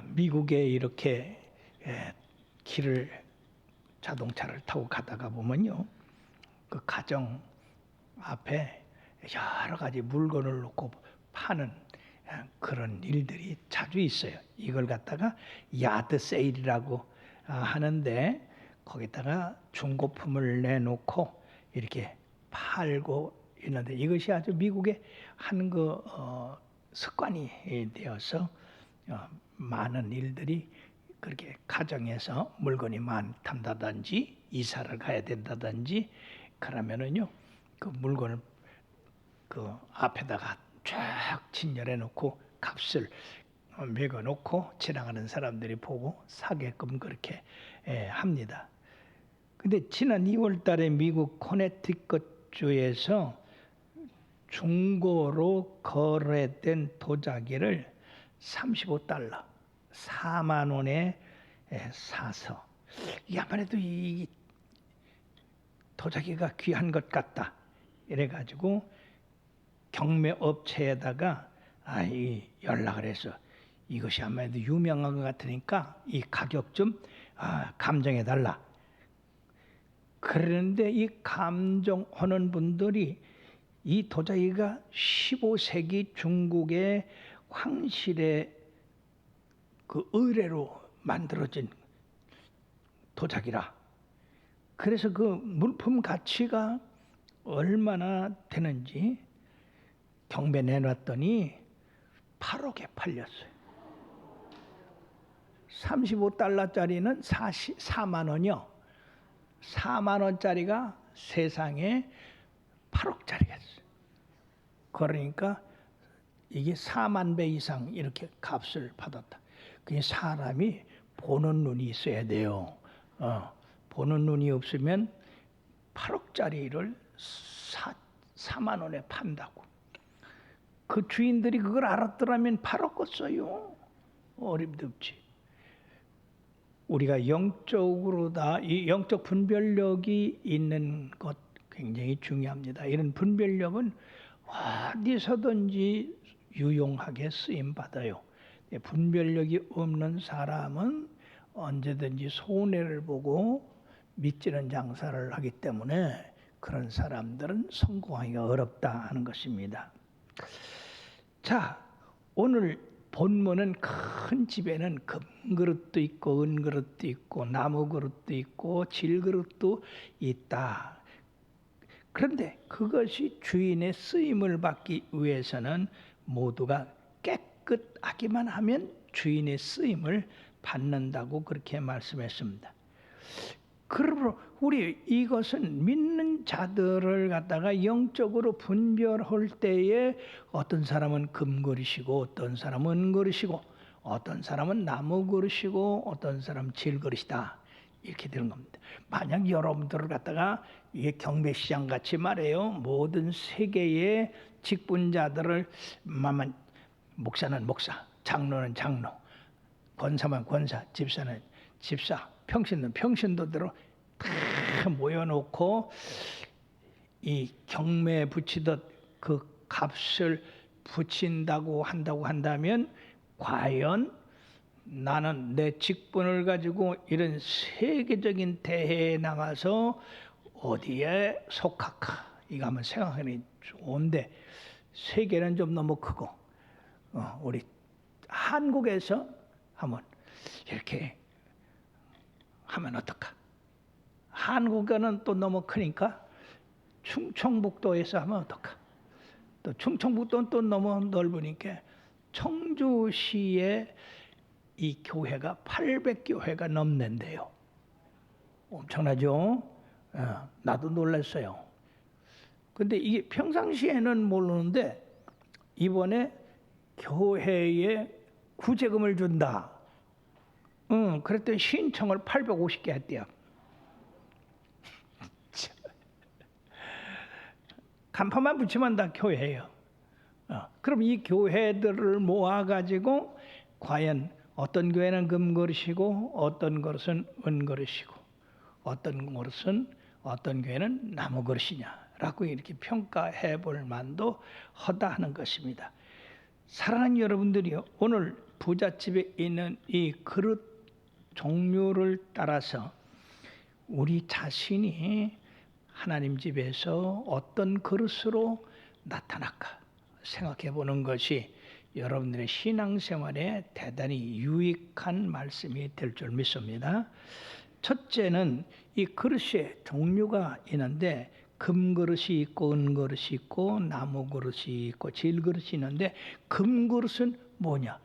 미국에 이렇게 자동차를 타고 가다가 보면요, 그 가정 앞에 여러 가지 물건을 놓고 파는 그런 일들이 자주 있어요. 이걸 갖다가 야드 세일이라고 하는데, 거기다가 중고품을 내놓고 이렇게 팔고 있는데, 이것이 아주 미국의 한 습관이 되어서 많은 일들이 그렇게 가정에서 물건이 많다든지 이사를 가야 된다든지 그러면은요, 그 물건을 그 앞에다가 쫙 진열해 놓고 값을 매겨 놓고 지나가는 사람들이 보고 사게끔 그렇게 합니다. 근데 지난 2월 달에 미국 코네티컷 주에서 중고로 거래된 도자기를 35달러, 4만 원에 사서, 아무래도 이 도자기가 귀한 것 같다 이래가지고 경매 업체에다가 연락을 해서, 이것이 아무래도 유명한 것 같으니까 이 가격 좀 감정해 달라. 그런데 이 감정하는 분들이 이 도자기가 15세기 중국의 황실의 그 의뢰로 만들어진 도자기라. 그래서 그 물품 가치가 얼마나 되는지 경매 내놨더니 8억에 팔렸어요. 35달러짜리는 4만 원이요. 4만 원짜리가 세상에 8억짜리겠어요. 그러니까 이게 4만 배 이상 이렇게 값을 받았다. 그게 사람이 보는 눈이 있어야 돼요. 보는 눈이 없으면 8억짜리를 4만 원에 판다고. 그 주인들이 그걸 알았더라면 8억 썼어요. 어림도 없지. 우리가 영적으로 이 영적 분별력이 있는 것 굉장히 중요합니다. 이런 분별력은 어디서든지 유용하게 쓰임 받아요. 분별력이 없는 사람은 언제든지 손해를 보고 믿지는 장사를 하기 때문에 그런 사람들은 성공하기가 어렵다 하는 것입니다. 자, 오늘 본문은 큰 집에는 금그릇도 있고 은그릇도 있고 나무그릇도 있고 질그릇도 있다. 그런데 그것이 주인의 쓰임을 받기 위해서는 모두가 깨끗하기만 하면 주인의 쓰임을 받는다고 그렇게 말씀했습니다. 그러므로 우리 이것은 믿는 자들을 갖다가 영적으로 분별할 때에 어떤 사람은 금그릇이고 어떤 사람은 은그릇이고 어떤 사람은 나무그릇이고 어떤 사람은 질그릇이다 이렇게 되는 겁니다. 만약 여러분들을 갖다가 이게 경매시장 같이 말해요, 모든 세계의 직분자들을 목사는 목사, 장로는 장로, 권사만 권사, 집사는 집사, 평신도 평신도대로 다 모여놓고 이 경매에 붙이듯 그 값을 붙인다고 한다면, 과연 나는 내 직분을 가지고 이런 세계적인 대회에 나가서 어디에 속할까? 이거 한번 생각하니 좋은데, 세계는 좀 너무 크고 우리 한국에서 한번 이렇게 하면 어떨까? 한국은 또 너무 크니까 충청북도에서 하면 어떨까? 또 충청북도는 또 너무 넓으니까 청주시에 이 교회가 800교회가 넘는데요. 엄청나죠? 나도 놀랐어요. 근데 이게 평상시에는 모르는데 이번에 교회에 구제금을 준다. 그랬더니 신청을 850개 했대요. 간판만 붙이면 다 교회예요. 그럼 이 교회들을 모아가지고 과연 어떤 교회는 금그릇이고 어떤 그릇은 은그릇이고 어떤 교회는 나무그릇이냐라고 이렇게 평가해 볼 만도 하다 하는 것입니다. 사랑하는 여러분들이요, 오늘 부잣집에 있는 이 그릇 종류를 따라서 우리 자신이 하나님 집에서 어떤 그릇으로 나타날까 생각해 보는 것이 여러분들의 신앙생활에 대단히 유익한 말씀이 될 줄 믿습니다. 첫째는 이 그릇의 종류가 있는데 금그릇이 있고 은그릇이 있고 나무그릇이 있고 질그릇이 있는데 금그릇은 뭐냐?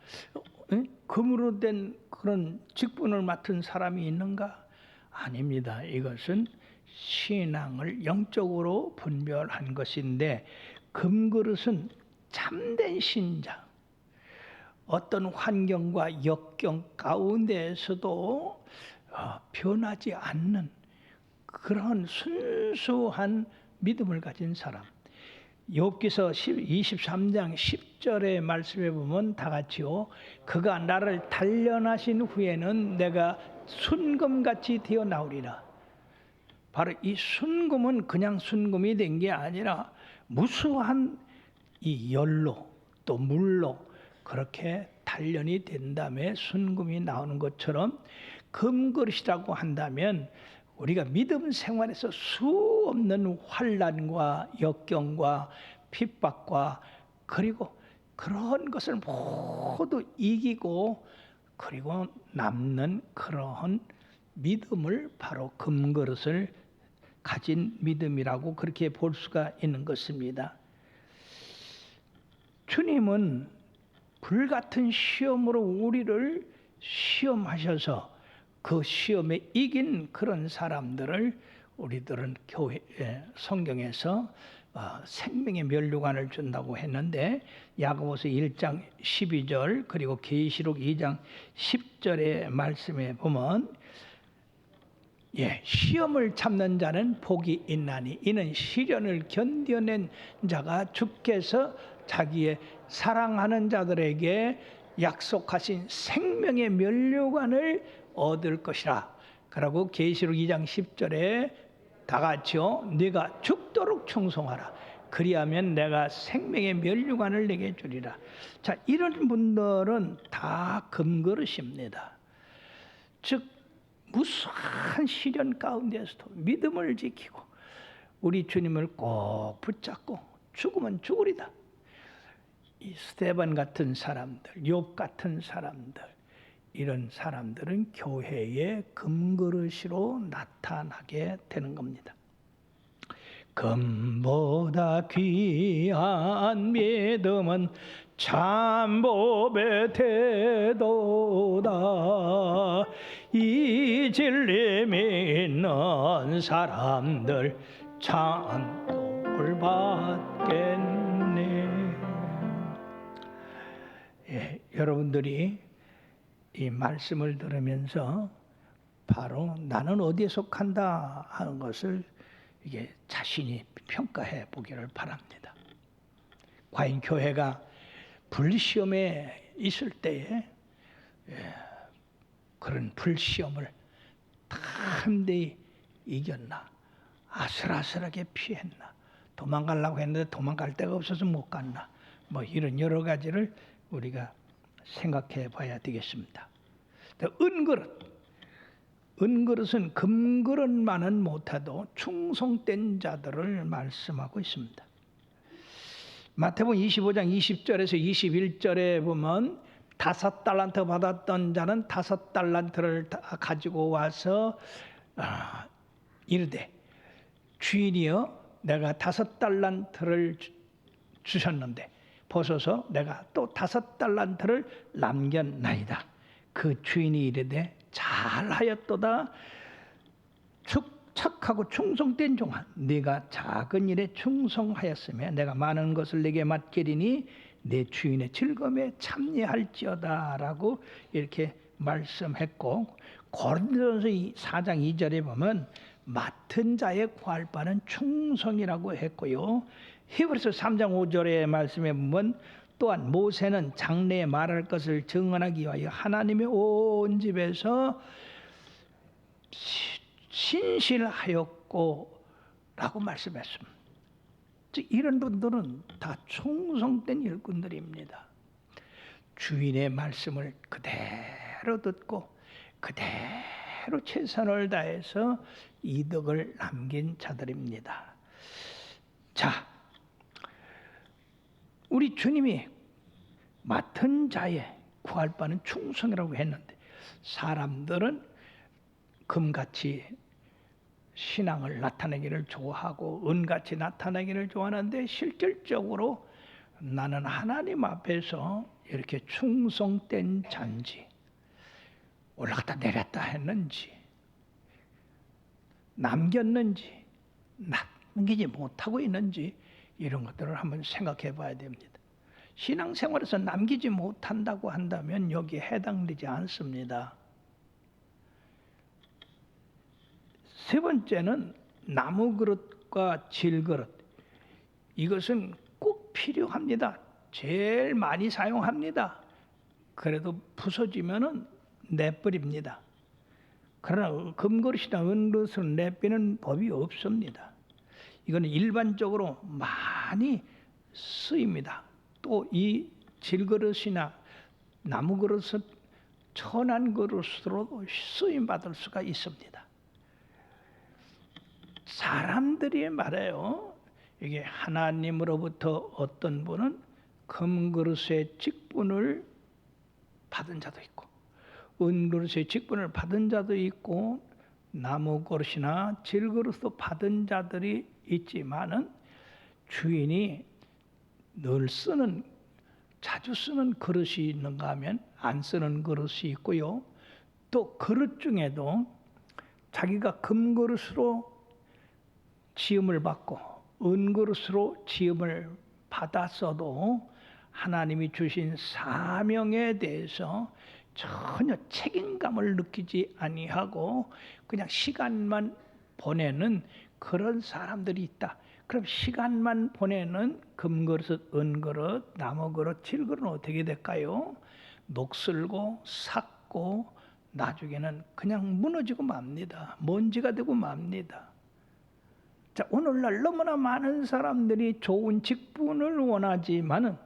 금으로 된 그런 직분을 맡은 사람이 있는가? 아닙니다. 이것은 신앙을 영적으로 분별한 것인데 금그릇은 참된 신자, 어떤 환경과 역경 가운데에서도 변하지 않는 그런 순수한 믿음을 가진 사람. 욥기서 23장 10절의 말씀에 보면 다 같이요. 그가 나를 단련하신 후에는 내가 순금같이 되어 나오리라. 바로 이 순금은 그냥 순금이 된 게 아니라 무수한 이 열로 또 물로 그렇게 단련이 된 다음에 순금이 나오는 것처럼 금그릇이라고 한다면 우리가 믿음 생활에서 수없는 환난과 역경과 핍박과 그리고 그런 것을 모두 이기고 그리고 남는 그러한 믿음을 바로 금그릇을 가진 믿음이라고 그렇게 볼 수가 있는 것입니다. 주님은 불같은 시험으로 우리를 시험하셔서 그 시험에 이긴 그런 사람들을 우리들은 교회 성경에서 생명의 면류관을 준다고 했는데 야고보서 1장 12절 그리고 계시록 2장 10절의 말씀에 보면 시험을 참는 자는 복이 있나니 이는 시련을 견뎌낸 자가 주께서 자기의 사랑하는 자들에게 약속하신 생명의 면류관을 얻을 것이라. 그러고 계시록 2장 10절에 다 같이요. 네가 죽도록 충성하라. 그리하면 내가 생명의 면류관을 내게 주리라. 자, 이런 분들은 다 금그릇입니다. 즉 무수한 시련 가운데서도 믿음을 지키고 우리 주님을 꼭 붙잡고 죽으면 죽으리다. 이 스데반 같은 사람들, 욥 같은 사람들, 이런 사람들은 교회의 금그릇으로 나타나게 되는 겁니다. 금보다 귀한 믿음은 참법의 태도다. 이 진리 믿는 사람들 찬송을 받겠네. 여러분들이 이 말씀을 들으면서 바로 나는 어디에 속한다 하는 것을 이게 자신이 평가해 보기를 바랍니다. 과연 교회가 불시험에 있을 때에 그런 불시험을 담대히 이겼나? 아슬아슬하게 피했나? 도망가려고 했는데 도망갈 데가 없어서 못 갔나? 뭐 이런 여러 가지를 우리가 생각해 봐야 되겠습니다. 은그릇은 금그릇만은 못해도 충성된 자들을 말씀하고 있습니다. 마태복음 25장 20절에서 21절에 보면 5달란트 받았던 자는 5달란트를 가지고 와서 이르되 주인이여 내가 5달란트를 주셨는데 보소서 내가 또 5달란트를 남겼나이다. 그 주인이 이르되 잘하였도다. 착하고 충성된 종아, 네가 작은 일에 충성하였으며 내가 많은 것을 네게 맡기리니 내 주인의 즐거움에 참여할지어다라고 이렇게 말씀했고, 고린도전서 4장 2절에 보면 맡은 자의 구할 바는 충성이라고 했고요. 히브리서 3장 5절의 말씀에 보면 또한 모세는 장래에 말할 것을 증언하기 위하여 하나님의 온 집에서 신실하였고 라고 말씀했습니다. 즉 이런 분들은 다 충성된 일꾼들입니다. 주인의 말씀을 그대로 듣고 그대로 최선을 다해서 이득을 남긴 자들입니다. 자, 우리 주님이 맡은 자에 구할 바는 충성이라고 했는데, 사람들은 금같이 신앙을 나타내기를 좋아하고 은같이 나타내기를 좋아하는데, 실질적으로 나는 하나님 앞에서 이렇게 충성된 자인지, 올라갔다 내렸다 했는지, 남겼는지 남기지 못하고 있는지, 이런 것들을 한번 생각해 봐야 됩니다. 신앙생활에서 남기지 못한다고 한다면 여기에 해당되지 않습니다. 세 번째는 나무 그릇과 질그릇. 이것은 꼭 필요합니다. 제일 많이 사용합니다. 그래도 부서지면은 내버립니다. 그러나 금그릇이나 은그릇은 내비는 법이 없습니다. 이거는 일반적으로 많이 쓰입니다. 또 이 질그릇이나 나무 그릇은 천한 그릇으로도 쓰임 받을 수가 있습니다. 사람들이 말해요. 이게 하나님으로부터 어떤 분은 금그릇의 직분을 받은 자도 있고, 은그릇의 직분을 받은 자도 있고, 나무 그릇이나 질그릇도 받은 자들이 있지만은, 주인이 늘 쓰는, 자주 쓰는 그릇이 있는가 하면 안 쓰는 그릇이 있고요. 또 그릇 중에도 자기가 금그릇으로 지음을 받고 은그릇으로 지음을 받았어도 하나님이 주신 사명에 대해서 전혀 책임감을 느끼지 아니하고 그냥 시간만 보내는 그런 사람들이 있다. 그럼 시간만 보내는 금그릇, 은그릇, 나무그릇, 질그릇은 어떻게 될까요? 녹슬고 삭고 나중에는 그냥 무너지고 맙니다. 먼지가 되고 맙니다. 자, 오늘날 너무나 많은 사람들이 좋은 직분을 원하지만은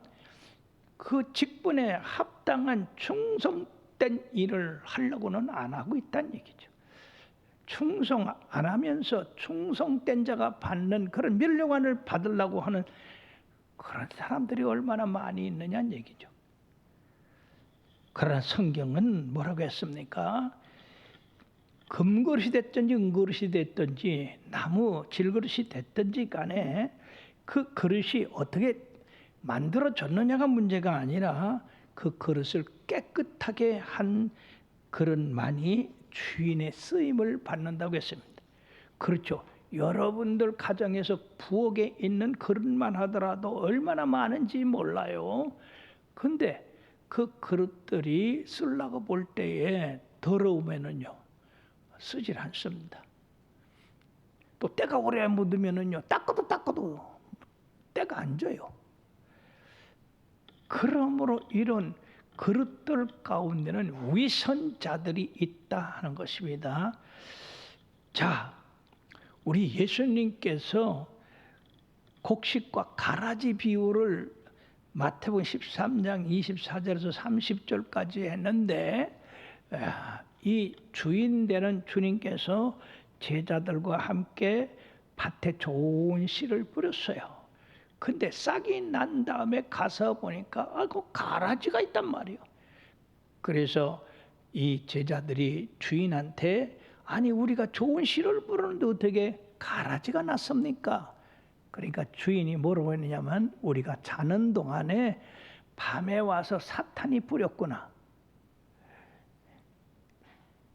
그 직분에 합당한 충성된 일을 하려고는 안 하고 있다는 얘기죠. 충성 안 하면서 충성된 자가 받는 그런 면류관을 받으려고 하는 그런 사람들이 얼마나 많이 있느냐는 얘기죠. 그러나 성경은 뭐라고 했습니까? 금그릇이 됐든지 은그릇이 됐든지 나무 질그릇이 됐든지 간에 그 그릇이 어떻게 만들어졌느냐가 문제가 아니라 그 그릇을 깨끗하게 한 그릇만이 주인의 쓰임을 받는다고 했습니다. 그렇죠. 여러분들 가정에서 부엌에 있는 그릇만 하더라도 얼마나 많은지 몰라요. 근데 그 그릇들이 쓰려고 볼 때에 더러우면은요, 쓰질 않습니다. 또 때가 오래 묻으면은요, 닦아도 때가 안 져요. 그러므로 이런 그릇들 가운데는 위선자들이 있다 하는 것입니다. 자, 우리 예수님께서 곡식과 가라지 비유를 마태복음 13장 24절에서 30절까지 했는데, 이 주인 되는 주님께서 제자들과 함께 밭에 좋은 씨를 뿌렸어요. 근데 싹이 난 다음에 가서 보니까 그 가라지가 있단 말이에요. 그래서 이 제자들이 주인한테, 아니 우리가 좋은 씨를 뿌렸는데 어떻게 가라지가 났습니까? 그러니까 주인이 뭐라고 했느냐면, 우리가 자는 동안에 밤에 와서 사탄이 뿌렸구나.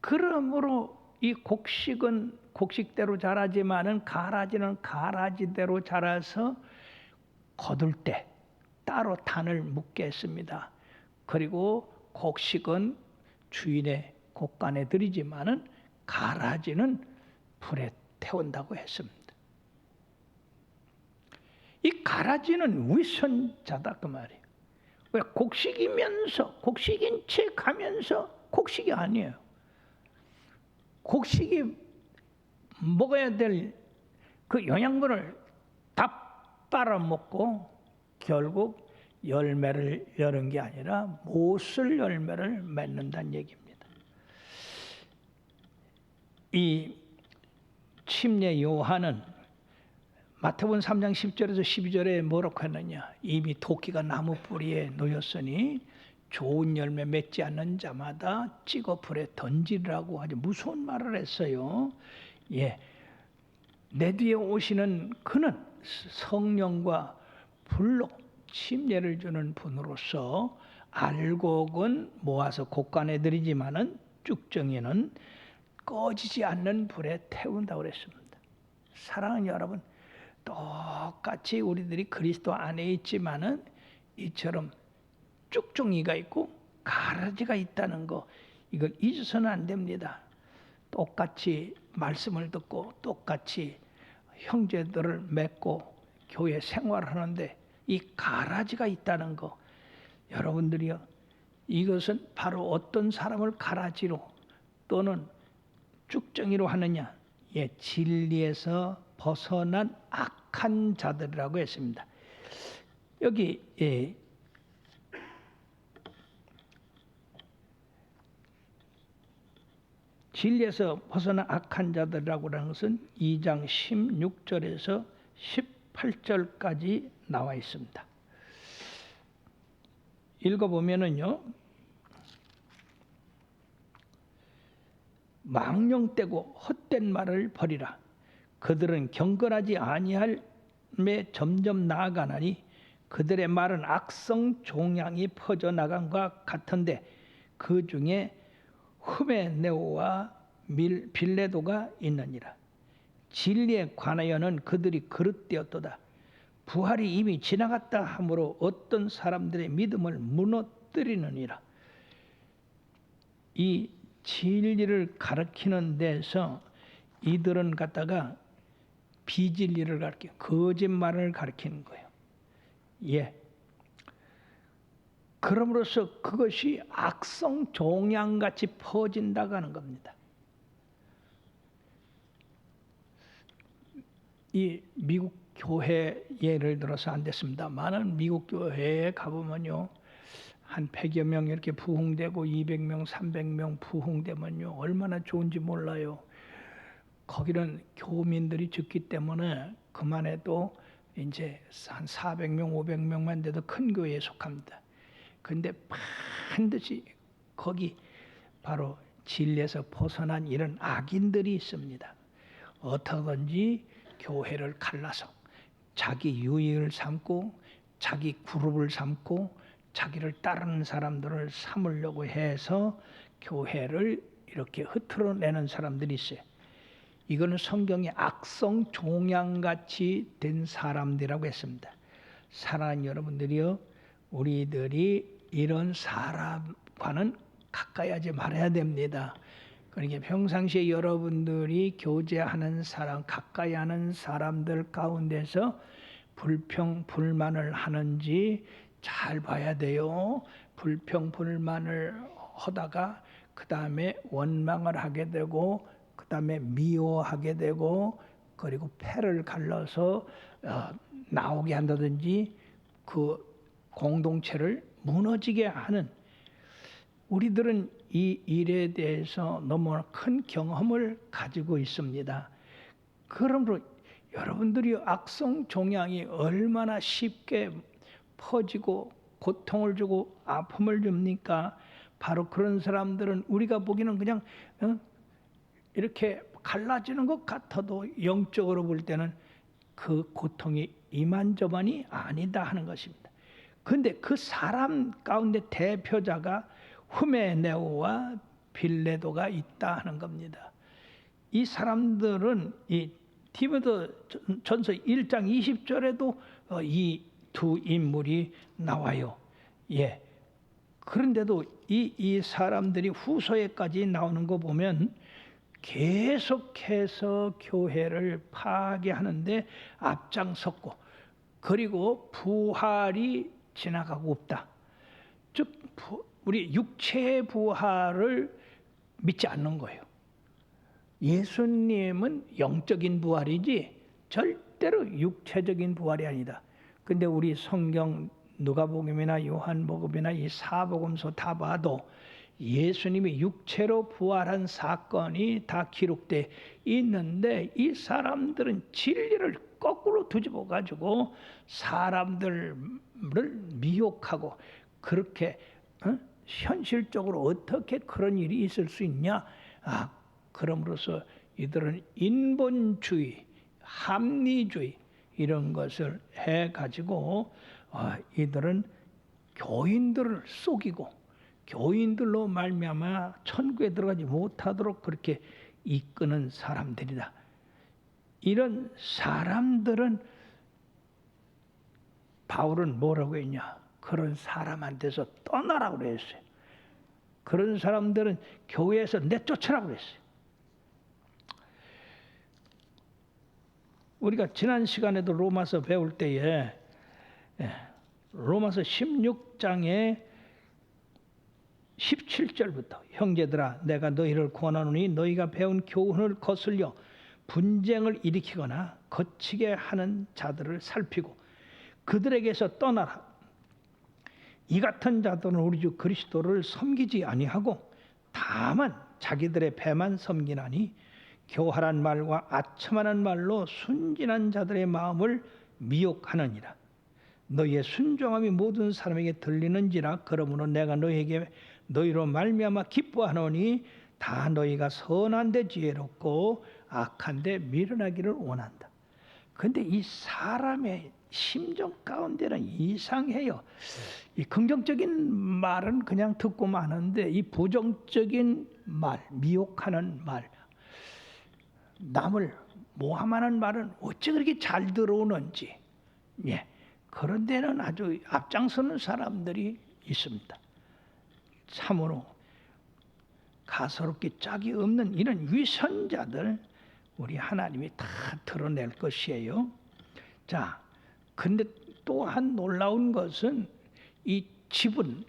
그러므로 이 곡식은 곡식대로 자라지만은 가라지는 가라지대로 자라서 거둘 때 따로 단을 묶게 했습니다. 그리고 곡식은 주인의 곡간에 들이지만은 가라지는 불에 태운다고 했습니다. 이 가라지는 위선자다 그 말이에요. 왜? 곡식이면서, 곡식인 채 가면서 곡식이 아니에요. 곡식이 먹어야 될 그 영양분을 다 빨아먹고 결국 열매를 여는 게 아니라 못쓸 열매를 맺는다는 얘기입니다. 이 침례 요한은 마태복음 3장 10절에서 12절에 뭐라고 했느냐? 이미 도끼가 나무 뿌리에 놓였으니 좋은 열매 맺지 않는 자마다 찍어 불에 던지라고 아주 무서운 말을 했어요. 예, 내 뒤에 오시는 그는 성령과 불로 침례를 주는 분으로서 알곡은 모아서 곡간에 들이지만은 쭉정이는 꺼지지 않는 불에 태운다고 그랬습니다. 사랑하는 여러분, 똑같이 우리들이 그리스도 안에 있지만은 이처럼 쭉정이가 있고 가라지가 있다는 거, 이걸 잊어서는 안 됩니다. 똑같이 말씀을 듣고 똑같이 형제들을 맺고 교회 생활하는데 이 가라지가 있다는 거, 여러분들이요, 이것은 바로 어떤 사람을 가라지로 또는 쭉정이로 하느냐? 예, 진리에서 벗어난 악한 자들이라고 했습니다. 여기 진리에서 벗어난 악한 자들이라고 하는 것은 2장 16절에서 18절까지 나와 있습니다. 읽어보면은요, 망령되고 헛된 말을 버리라. 그들은 경건하지 아니할매 점점 나아가나니 그들의 말은 악성 종양이 퍼져나간 것 같은데 그 중에 후메네오와 빌레도가 있느니라. 진리에 관하여는 그들이 그릇되었도다. 부활이 이미 지나갔다 하므로 어떤 사람들의 믿음을 무너뜨리느니라. 이 진리를 가르치는 데서 이들은 갖다가 비진리를 가르치고 거짓말을 가르치는 거예요. 예. 그럼으로써 그것이 악성 종양같이 퍼진다고 하는 겁니다. 이 미국 교회 예를 들어서 안 됐습니다만은 미국 교회에 가보면요, 한 100여 명 이렇게 부흥되고 200명, 300명 부흥되면요, 얼마나 좋은지 몰라요. 거기는 교민들이 적기 때문에 그만해도 이제 한 400명, 500명만 돼도 큰 교회에 속합니다. 근데 반드시 거기 바로 진리에서 벗어난 이런 악인들이 있습니다. 어떻게든지 교회를 갈라서 자기 유익을 삼고 자기 그룹을 삼고 자기를 따르는 사람들을 삼으려고 해서 교회를 이렇게 흐트러내는 사람들이 있어요. 이거는 성경에 악성 종양같이 된 사람들이라고 했습니다. 사랑하는 여러분들이요, 우리들이 이런 사람과는 가까이 하지 말아야 됩니다. 그러니까 평상시에 여러분들이 교제하는 사람, 가까이 하는 사람들 가운데서 불평, 불만을 하는지 잘 봐야 돼요. 불평, 불만을 하다가 그 다음에 원망을 하게 되고 그 다음에 미워하게 되고 그리고 패를 갈라서 나오게 한다든지 그 공동체를 무너지게 하는, 우리들은 이 일에 대해서 너무나 큰 경험을 가지고 있습니다. 그러므로 여러분들이 악성 종양이 얼마나 쉽게 퍼지고 고통을 주고 아픔을 줍니까? 바로 그런 사람들은 우리가 보기에는 그냥 이렇게 갈라지는 것 같아도 영적으로 볼 때는 그 고통이 이만저만이 아니다 하는 것입니다. 그런데 그 사람 가운데 대표자가 후메네오와 빌레도가 있다 하는 겁니다. 이 사람들은 이 디모데전서 1장 20절에도 이 두 인물이 나와요. 예. 그런데도 이 사람들이 후서에까지 나오는 거 보면 계속해서 교회를 파괴하는데 앞장섰고, 그리고 부활이 지나가고 없다. 즉 우리 육체의 부활을 믿지 않는 거예요. 예수님은 영적인 부활이지 절대로 육체적인 부활이 아니다. 근데 우리 성경 누가복음이나 요한복음이나 이 사복음서 다 봐도 예수님이 육체로 부활한 사건이 다 기록돼 있는데 이 사람들은 진리를 거꾸로 뒤집어 가지고 사람들을 미혹하고 그렇게 현실적으로 어떻게 그런 일이 있을 수 있냐? 그럼으로써 이들은 인본주의, 합리주의 이런 것을 해 가지고 이들은 교인들을 속이고 교인들로 말미암아 천국에 들어가지 못하도록 그렇게 이끄는 사람들이다. 이런 사람들은 바울은 뭐라고 했냐? 그런 사람한테서 떠나라고 그랬어요. 그런 사람들은 교회에서 내쫓으라고 그랬어요. 우리가 지난 시간에도 로마서 배울 때에 로마서 16장에 17절부터 형제들아 내가 너희를 권하노니 너희가 배운 교훈을 거슬려 분쟁을 일으키거나 거치게 하는 자들을 살피고 그들에게서 떠나라. 이 같은 자들은 우리 주 그리스도를 섬기지 아니하고 다만 자기들의 배만 섬기나니 교활한 말과 아첨하는 말로 순진한 자들의 마음을 미혹하느니라. 너희의 순종함이 모든 사람에게 들리는지라. 그러므로 내가 너희로 말미암아 기뻐하노니 다 너희가 선한데 지혜롭고 악한데 미련하기를 원한다. 그런데 이 사람의 심정 가운데는 이상해요. 이 긍정적인 말은 그냥 듣고 마는데 이 부정적인 말, 미혹하는 말, 남을 모함하는 말은 어찌 그렇게 잘 들어오는지, 그런 데는 아주 앞장서는 사람들이 있습니다. 참으로 가소롭게 짝이 없는 이런 위선자들 우리 하나님이 다 드러낼 것이에요. 자, 근데 또한 놀라운 것은 이 집은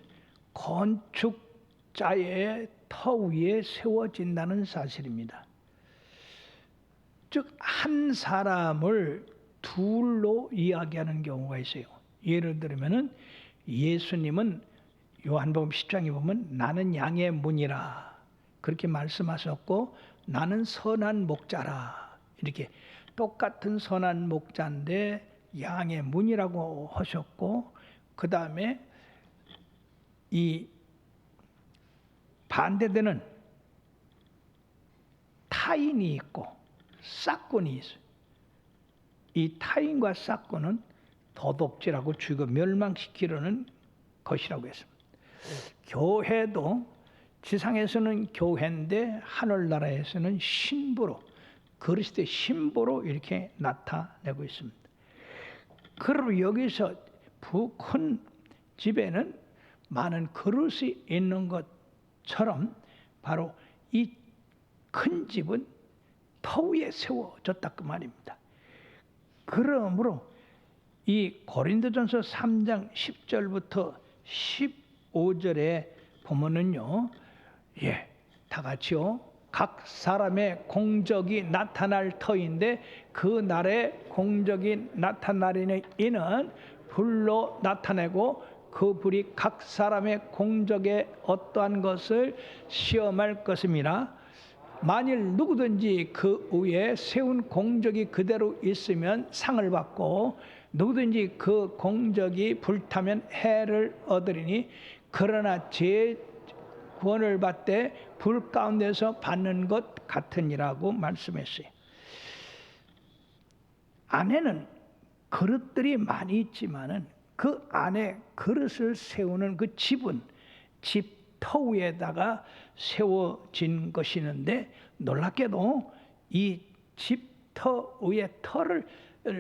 건축자의 터 위에 세워진다는 사실입니다. 즉 한 사람을 둘로 이야기하는 경우가 있어요. 예를 들면은 예수님은 요한복음 10장에 보면 나는 양의 문이라 그렇게 말씀하셨고 나는 선한 목자라 이렇게 똑같은 선한 목자인데 양의 문이라고 하셨고 그 다음에 이 반대되는 타인이 있고 싹꾼이 있어요. 이 타인과 싹꾼은 도둑질하고 죽여 멸망시키려는 것이라고 했습니다. 교회도 지상에서는 교회인데 하늘나라에서는 신부로 그리스도의 신부로 이렇게 나타내고 있습니다. 그리고 여기서 큰 집에는 많은 그릇이 있는 것처럼 바로 이 큰 집은 터 위에 세워졌다 그 말입니다. 그러므로 이 고린도전서 3장 10절부터 15절에 보면은요, 다 같이요. 각 사람의 공적이 나타날 터인데 그 날에 공적이 나타나리는 이는 불로 나타내고 그 불이 각 사람의 공적에 어떠한 것을 시험할 것입니다. 만일 누구든지 그 위에 세운 공적이 그대로 있으면 상을 받고 누구든지 그 공적이 불타면 해를 얻으리니 그러나 제 구원을 받되 불 가운데서 받는 것 같으니라고 말씀했어요. 안에는 그릇들이 많이 있지만은 그 안에 그릇을 세우는 그 집은 집 터 위에다가 세워진 것이는데 놀랍게도 이 집 터 위에 터를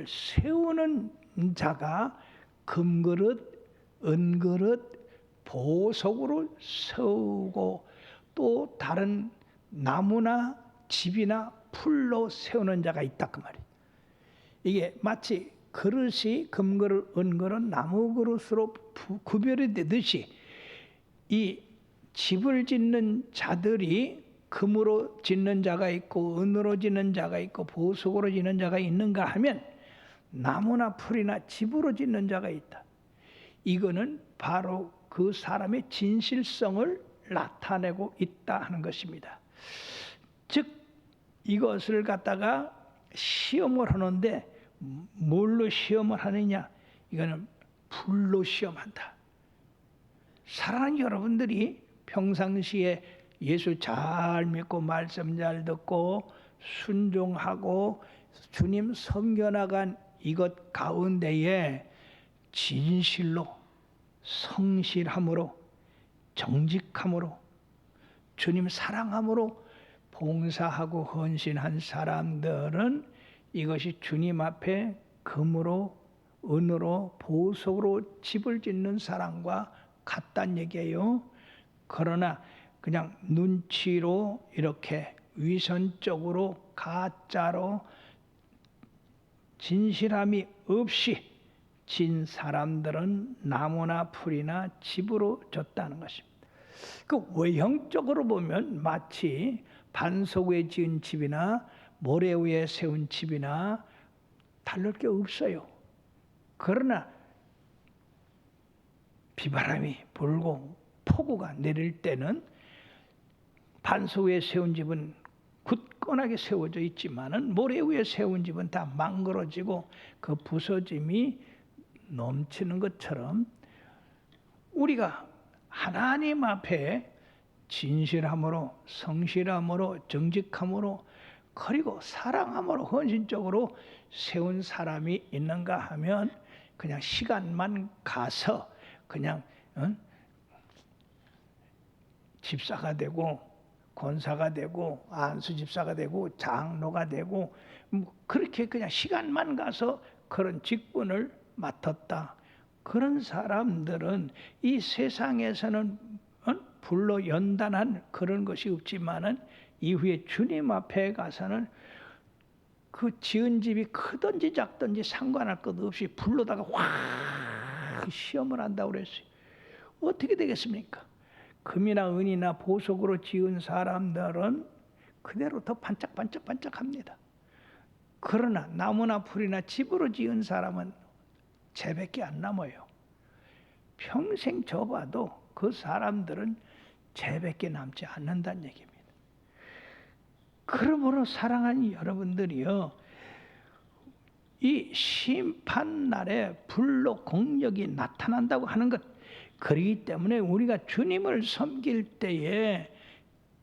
세우는 자가 금그릇, 은그릇, 보석으로 세우고 또 다른 나무나 집이나 풀로 세우는 자가 있다 그 말이에요. 이게 마치 그릇이 금그릇, 은그릇, 나무그릇으로 구별이 되듯이 이 집을 짓는 자들이 금으로 짓는 자가 있고 은으로 짓는 자가 있고 보석으로 짓는 자가 있는가 하면 나무나 풀이나 집으로 짓는 자가 있다. 이거는 바로 그 사람의 진실성을 나타내고 있다 하는 것입니다. 즉 이것을 갖다가 시험을 하는데 뭘로 시험을 하느냐? 이거는 불로 시험한다. 사랑하는 여러분들이 평상시에 예수 잘 믿고 말씀 잘 듣고 순종하고 주님 섬겨나간 이것 가운데에 진실로 성실함으로 정직함으로 주님 사랑함으로 봉사하고 헌신한 사람들은 이것이 주님 앞에 금으로 은으로 보석으로 집을 짓는 사람과 같다는 얘기예요. 그러나 그냥 눈치로 이렇게 위선적으로 가짜로 진실함이 없이 진 사람들은 나무나 풀이나 집으로 졌다는 것입니다. 그 외형적으로 보면 마치 반석 위에 지은 집이나 모래 위에 세운 집이나 다를 게 없어요. 그러나 비바람이 불고 폭우가 내릴 때는 반석 위에 세운 집은 굳건하게 세워져 있지만은 모래 위에 세운 집은 다 망가져지고 그 부서짐이 넘치는 것처럼 우리가 하나님 앞에 진실함으로 성실함으로 정직함으로 그리고 사랑함으로 헌신적으로 세운 사람이 있는가 하면 그냥 시간만 가서 그냥 집사가 되고 권사가 되고 안수집사가 되고 장로가 되고 그렇게 그냥 시간만 가서 그런 직분을 맡았다. 그런 사람들은 이 세상에서는 불로 연단한 그런 것이 없지만은 이후에 주님 앞에 가서는 그 지은 집이 크든지 작든지 상관할 것 없이 불로다가 확 시험을 한다고 그랬어요. 어떻게 되겠습니까? 금이나 은이나 보석으로 지은 사람들은 그대로 더 반짝반짝합니다. 그러나 나무나 풀이나 집으로 지은 사람은 재밖에 안 남아요. 평생 접어도 그 사람들은 재밖에 남지 않는다는 얘기입니다. 그러므로 사랑하는 여러분들이요, 이 심판날에 불로 공력이 나타난다고 하는 것, 그렇기 때문에 우리가 주님을 섬길 때에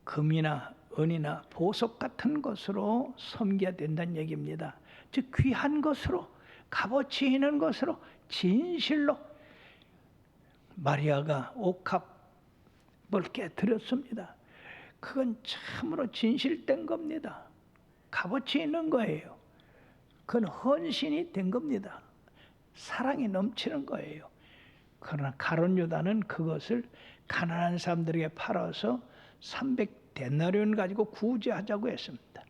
금이나 은이나 보석 같은 것으로 섬겨야 된다는 얘기입니다. 즉 귀한 것으로, 값어치 있는 것으로, 진실로. 마리아가 옥합을 깨뜨렸습니다. 그건 참으로 진실된 겁니다. 값어치 있는 거예요. 그건 헌신이 된 겁니다. 사랑이 넘치는 거예요. 그러나 가룟 유다는 그것을 가난한 사람들에게 팔아서 300데나리온 가지고 구제하자고 했습니다.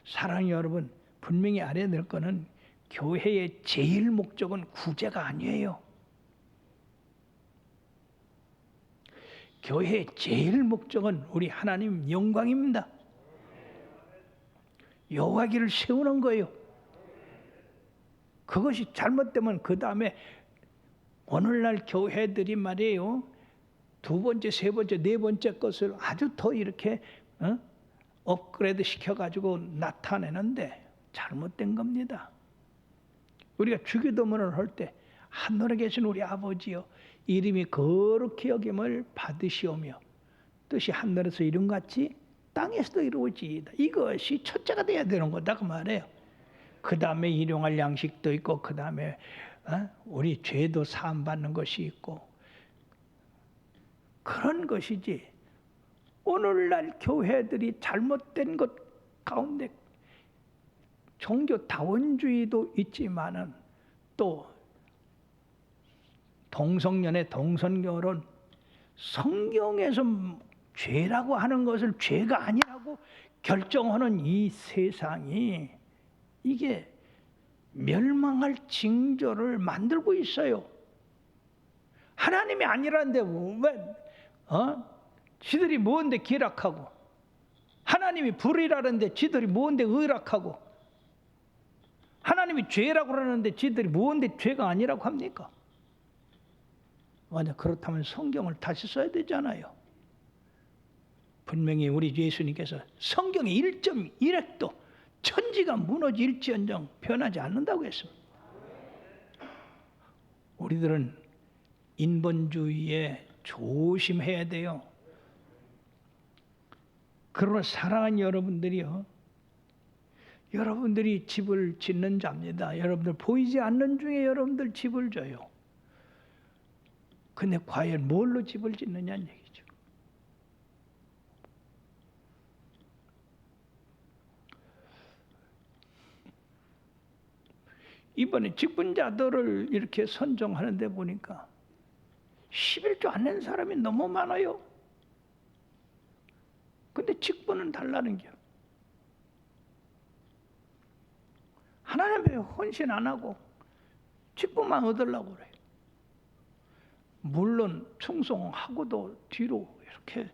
사랑하는 여러분, 분명히 알아야 될 거는 교회의 제일 목적은 구제가 아니에요. 교회의 제일 목적은 우리 하나님 영광입니다. 여호와기를 세우는 거예요. 그것이 잘못되면 그 다음에 오늘날 교회들이 말이에요, 두 번째, 세 번째, 네 번째 것을 아주 더 이렇게 업그레이드 시켜가지고 나타내는데 잘못된 겁니다. 우리가 주기도문을 할 때 하늘에 계신 우리 아버지여 이름이 거룩히 여김을 받으시오며 뜻이 하늘에서 이룬같이 땅에서도 이루어지이다. 이것이 첫째가 돼야 되는 거다 그 말이에요. 그 다음에 일용할 양식도 있고 그 다음에 우리 죄도 사함받는 것이 있고 그런 것이지. 오늘날 교회들이 잘못된 것 가운데 종교 다원주의도 있지만은 또 동성연애, 동성결혼, 성경에서 죄라고 하는 것을 죄가 아니라고 결정하는 이 세상이 이게 멸망할 징조를 만들고 있어요. 하나님이 아니라는데 왜 지들이 뭔데 기락하고, 하나님이 불이라는데 지들이 뭔데 의락하고, 하나님이 죄라고 그러는데 지들이 뭔데 죄가 아니라고 합니까? 만약 그렇다면 성경을 다시 써야 되잖아요. 분명히 우리 예수님께서 성경의 1.1핵도 천지가 무너질지언정 변하지 않는다고 했습니다. 우리들은 인본주의에 조심해야 돼요. 그러나 사랑하는 여러분들이요, 여러분들이 집을 짓는 자입니다. 여러분들 보이지 않는 중에 여러분들 집을 져요. 근데 과연 뭘로 집을 짓느냐는 얘기죠. 이번에 직분자들을 이렇게 선정하는데 보니까 11조 안 낸 사람이 너무 많아요. 근데 직분은 달라는 게 하나님의 헌신 안 하고 직분만 얻으려고 그래요. 물론 충성하고도 뒤로 이렇게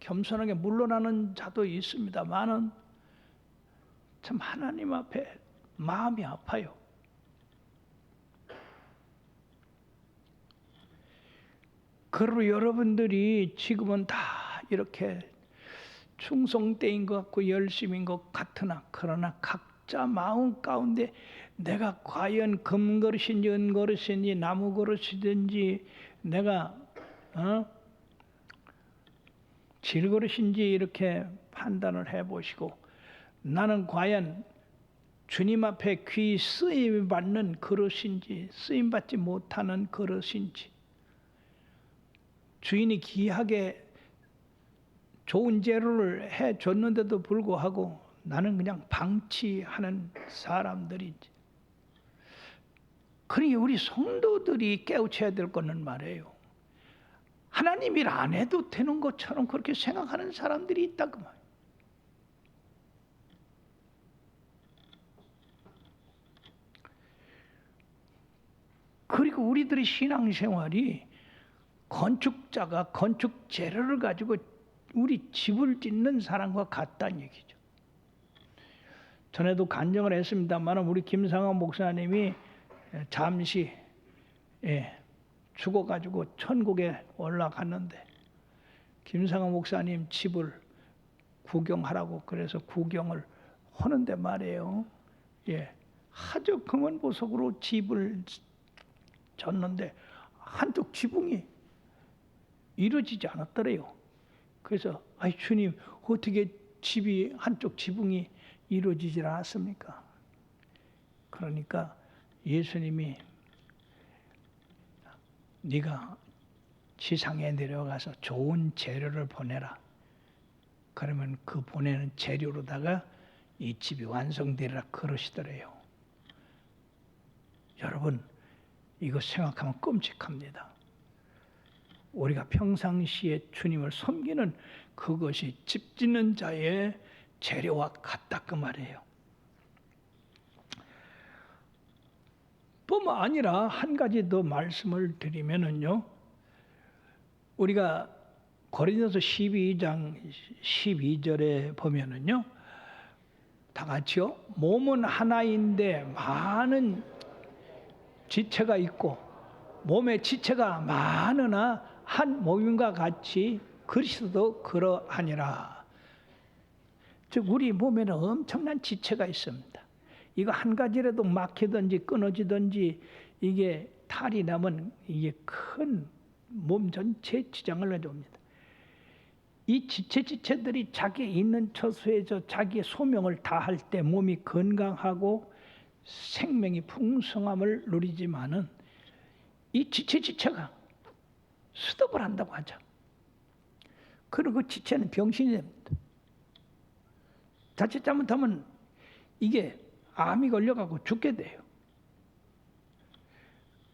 겸손하게 물러나는 자도 있습니다만은 참 하나님 앞에 마음이 아파요. 그리고 여러분들이 지금은 다 이렇게 충성때인 것 같고 열심인 것 같으나 그러나 각자 마음 가운데 내가 과연 금그릇인지 은그릇인지 나무그릇이든지 내가 질그릇인지 이렇게 판단을 해보시고 나는 과연 주님 앞에 귀 쓰임 받는 그릇인지 쓰임 받지 못하는 그릇인지 주인이 귀하게 좋은 재료를 해줬는데도 불구하고 나는 그냥 방치하는 사람들인지. 그러니 우리 성도들이 깨우쳐야 될 거는 말이에요. 하나님 일 안 해도 되는 것처럼 그렇게 생각하는 사람들이 있다 그 말. 그리고 우리들의 신앙생활이 건축자가 건축 재료를 가지고 우리 집을 짓는 사람과 같다는 얘기죠. 전에도 간증을 했습니다만 우리 김상환 목사님이 잠시 죽어가지고 천국에 올라갔는데 김상환 목사님 집을 구경하라고 그래서 구경을 하는데 말이에요. 아주 금은 보석으로 집을 졌는데 한쪽 지붕이 이루어지지 않았더래요. 그래서 아이 주님 어떻게 집이 한쪽 지붕이 이루어지질 않았습니까? 그러니까 예수님이 네가 지상에 내려가서 좋은 재료를 보내라. 그러면 그 보내는 재료로다가 이 집이 완성되리라 그러시더래요. 여러분 이거 생각하면 끔찍합니다. 우리가 평상시에 주님을 섬기는 그것이 집 짓는 자의 재료와 같다 그 말이에요. 뿐만 아니라 한 가지 더 말씀을 드리면은요. 우리가 고린도서 12장 12절에 보면은요. 다 같이요. 몸은 하나인데 많은 지체가 있고 몸의 지체가 많으나 한 몸과 같이 그리스도도 그러하니라. 즉 우리 몸에는 엄청난 지체가 있습니다. 이거 한 가지라도 막히든지 끊어지든지 이게 탈이 나면 이게 큰 몸 전체에 지장을 내줍니다. 이 지체들이 자기 있는 처소에서 자기의 소명을 다할 때 몸이 건강하고 생명이 풍성함을 누리지만은 이 지체가 스톱을 한다고 하죠. 그리고 그 지체는 병신이 됩니다. 자칫 잘못하면 이게 암이 걸려가고 죽게 돼요.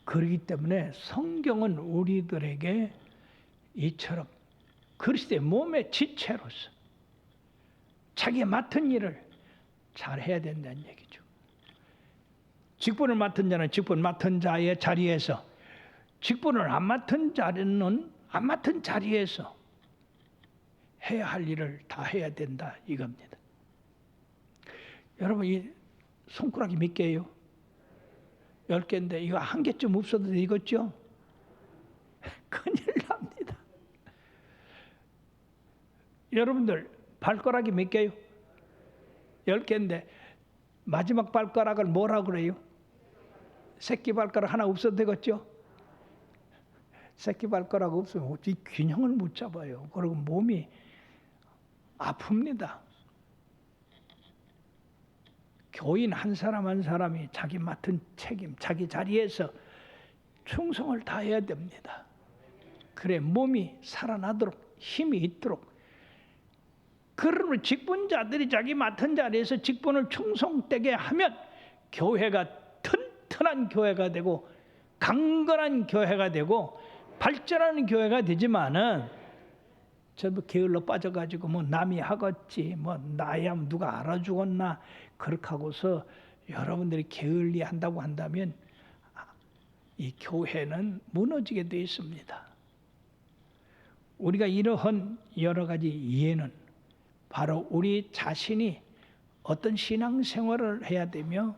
그렇기 때문에 성경은 우리들에게 이처럼 그리스도의 몸의 지체로서 자기가 맡은 일을 잘 해야 된다는 얘기죠. 직분을 맡은 자는 직분 맡은 자의 자리에서, 직분을 안 맡은 자는 안 맡은 자리에서 해야 할 일을 다 해야 된다 이겁니다. 여러분 이 손가락이 몇 개예요? 10개인데 이거 한 개쯤 없어도 되겠죠? 큰일 납니다. 여러분들 발가락이 몇 개요? 10개인데 마지막 발가락을 뭐라 그래요? 새끼 발가락 하나 없어도 되겠죠? 새끼 발가락 없으면 어찌 균형을 못 잡아요. 그리고 몸이 아픕니다. 교인 한 사람 한 사람이 자기 맡은 책임, 자기 자리에서 충성을 다해야 됩니다. 그래 몸이 살아나도록 힘이 있도록. 그러면 직분자들이 자기 맡은 자리에서 직분을 충성되게 하면 교회가 튼튼한 교회가 되고 강건한 교회가 되고 발전하는 교회가 되지만은 전부 게을러 빠져가지고 뭐 남이 하겠지 뭐 나야 누가 알아주겠나 그렇게 하고서 여러분들이 게을리 한다고 한다면 이 교회는 무너지게 되어 있습니다. 우리가 이러한 여러 가지 이해는 바로 우리 자신이 어떤 신앙생활을 해야 되며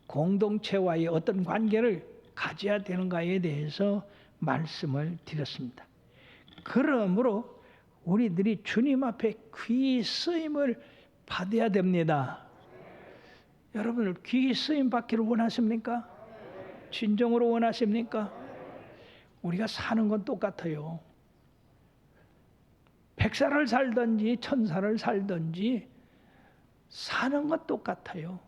공동체와의 어떤 관계를 가져야 되는가에 대해서 말씀을 드렸습니다. 그러므로 우리들이 주님 앞에 귀히 쓰임을 받아야 됩니다. 여러분들 귀히 쓰임 받기를 원하십니까? 진정으로 원하십니까? 우리가 사는 건 똑같아요. 100살을 살든지 1000살을 살든지 사는 건 똑같아요.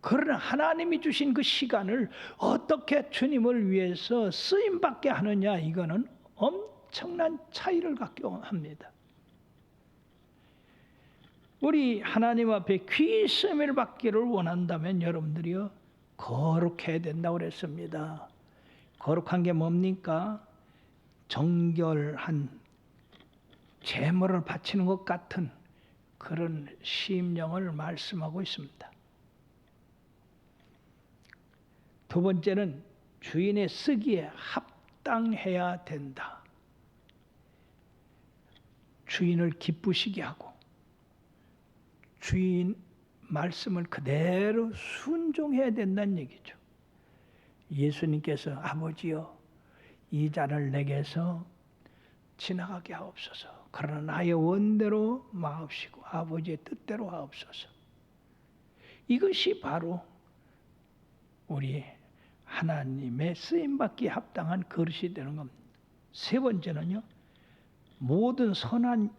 그러나 하나님이 주신 그 시간을 어떻게 주님을 위해서 쓰임받게 하느냐 이거는 엄청난 차이를 갖게 합니다. 우리 하나님 앞에 귀히 쓰임을 받기를 원한다면 여러분들이요 거룩해야 된다고 그랬습니다. 거룩한 게 뭡니까? 정결한 제물을 바치는 것 같은 그런 심령을 말씀하고 있습니다. 두 번째는 주인의 쓰기에 합당해야 된다. 주인을 기쁘시게 하고 주인 말씀을 그대로 순종해야 된다는 얘기죠. 예수님께서 아버지여 이 잔을 내게서 지나가게 하옵소서. 그러나 나의 원대로 마옵시고 아버지의 뜻대로 하옵소서. 이것이 바로 우리 하나님의 쓰임받기에 합당한 그릇이 되는 겁니다. 세 번째는요. 모든 선한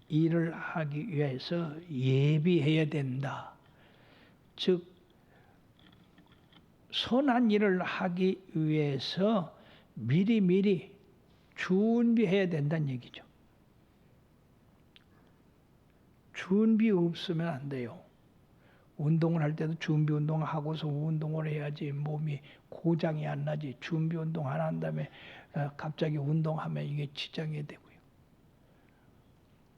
일을 하기 위해서 예비해야 된다. 즉 선한 일을 하기 위해서 미리 준비해야 된다는 얘기죠. 준비 없으면 안 돼요. 운동을 할 때도 준비 운동을 하고서 운동을 해야지 몸이 고장이 안 나지. 준비 운동 안 한 다음에 갑자기 운동하면 이게 지장이 되고요.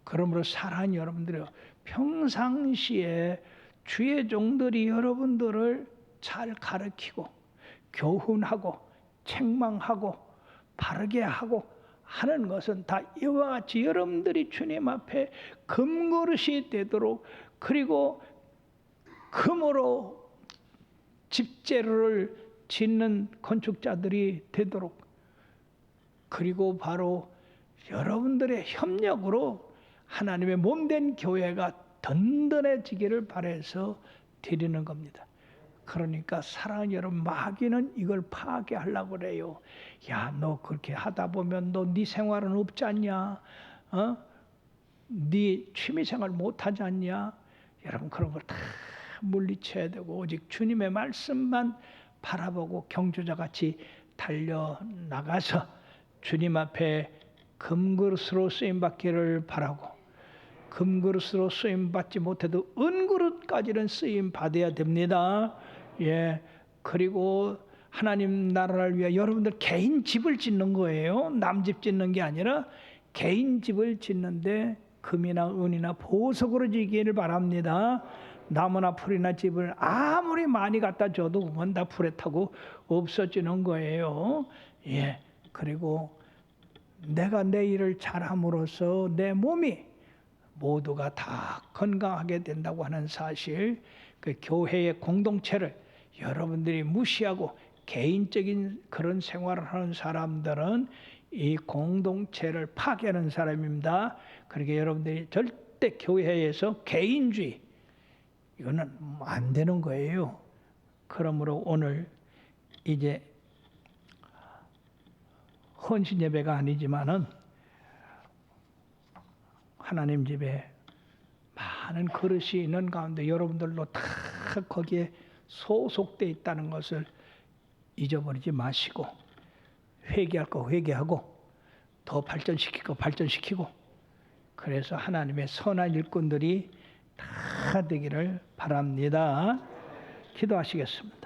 그러므로 사랑하는 여러분들이요. 평상시에 주의 종들이 여러분들을 잘 가르치고 교훈하고 책망하고 바르게 하고 하는 것은 다 이와 같이 여러분들이 주님 앞에 금그릇이 되도록 그리고 금으로 집재를 짓는 건축자들이 되도록 그리고 바로 여러분들의 협력으로 하나님의 몸된 교회가 든든해지기를 바라서 드리는 겁니다. 그러니까 사랑하는 여러분 마귀는 이걸 파괴하려고 그래요. 야, 너 그렇게 하다 보면 너 네 생활은 없지 않냐? 네 취미생활 못하지 않냐? 여러분 그런 걸 다 물리쳐야 되고 오직 주님의 말씀만 바라보고 경주자같이 달려나가서 주님 앞에 금그릇으로 쓰임받기를 바라고 금그릇으로 쓰임받지 못해도 은그릇까지는 쓰임받아야 됩니다. 예, 그리고 하나님 나라를 위해 여러분들 개인 집을 짓는 거예요. 남 집 짓는 게 아니라 개인 집을 짓는데 금이나 은이나 보석으로 지기를 바랍니다. 나무나 풀이나 집을 아무리 많이 갖다 줘도 그건 다 불에 타고 없어지는 거예요. 예, 그리고 내가 내 일을 잘함으로써 내 몸이 모두가 다 건강하게 된다고 하는 사실, 그 교회의 공동체를 여러분들이 무시하고 개인적인 그런 생활을 하는 사람들은 이 공동체를 파괴하는 사람입니다. 그러니까 여러분들이 절대 교회에서 개인주의 이거는 안 되는 거예요. 그러므로 오늘 이제 헌신 예배가 아니지만은 하나님 집에 많은 그릇이 있는 가운데 여러분들도 다 거기에 소속돼 있다는 것을 잊어버리지 마시고 회개할 거 회개하고 더 발전시킬 거 발전시키고 그래서 하나님의 선한 일꾼들이 다 되기를 바랍니다. 기도하시겠습니다.